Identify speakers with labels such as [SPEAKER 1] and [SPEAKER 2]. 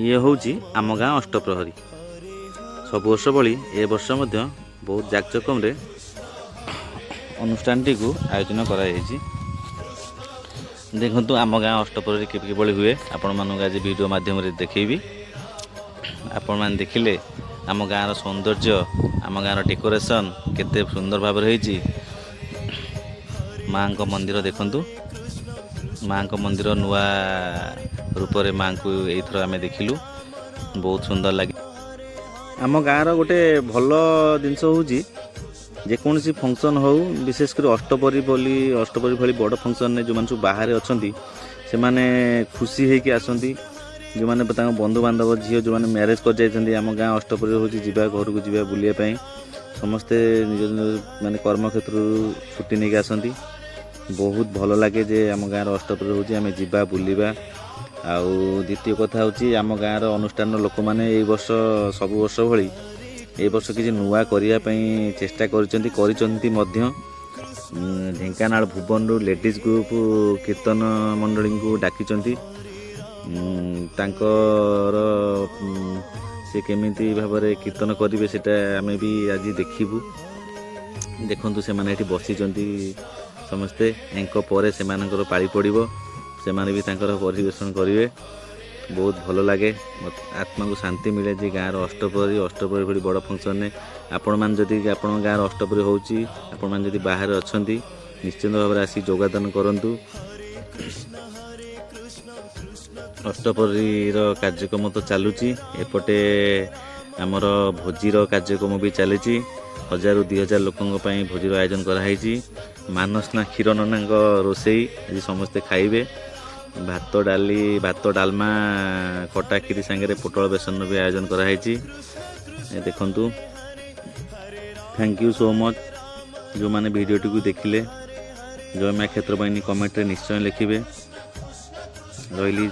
[SPEAKER 1] ये हूँ आम गाँ अष्टप्रहरी सब वर्ष भली ए वर्ष मध्य बहुत जाकजकम अनुष्ठान टी को आयोजन कराई। देखु आम गाँ अष्टप्रहरी किभली हुए आपण मानक आज वीडियो माध्यम देखी। आपण मैंने देखिले आम गाँव सौंदर्य आम गाँव डेकोरेशन केते सुंदर भाव रही। माँ को मंदिर देखु माँ को मंदिर नुआ रूप में माँ को यथर आम देखिलु बहुत सुंदर लगे। आम गाँव गोटे भल जिनस हूँ जेकोसी फंक्शन हो विशेषकर अष्टपरी भली बड़ फंक्शन जो सब बाहर अच्छा से माने खुशी होकि आसती जो मैंने बंधु बांधव झील जो मैंने मैरेज कर जाती आम गाँव अष्टपरी हूँ जा घर को जा बुलायापी समस्ते निज निज माने कर्म क्षेत्र छुट्टी नहीं आसती बहुत भल लगे जे आम गाँव अष्टपरी हूँ आम जा बुलवा। आउ द्वितीय कथा हूँ आम गाँव अनुष्ठान लोक मैंने वर्ष सब वर्ष भली ए वर्ष किसी नुआ करने चेष्टा कर ढेंकानाल भुवन लेडीज ग्रुप कीर्तन मंडली को डाकी से केमिति भाव में कीर्तन करेंगे सेटा आम भी आज देखू। देखु से मैंने बसी समस्ते एंको परे से पाली पड़ो से भी परिवेशन करेंगे बहुत भल लगे आत्मा को शांति मिले जे गाँव अष्टपरी भली बड़ फंक्शन ने आपण मैंने जदि आपण गाँव अष्टपरी होची आपण मैंने जदि बाहर अच्छा निश्चित भाव में आसी योगदान करूँ। अष्टपरीर कार्यक्रम तो चलुची एपटे आमर भोजीर कार्यक्रम भी चली 1000-2000 लोकों भोजीर आयोजन कराई। मानसना क्षीर नना रोसई आज समस्ते खाइबे भात डालमा खटा खीरी सांगे पोटल बेसन भी आयोजन कराई। देखंतु थैंक यू सो मच जो माने वीडियो टी को देखिले जय माँ क्षेत्र बाहिनी कमेंट रे निश्चय लिखिबे। रही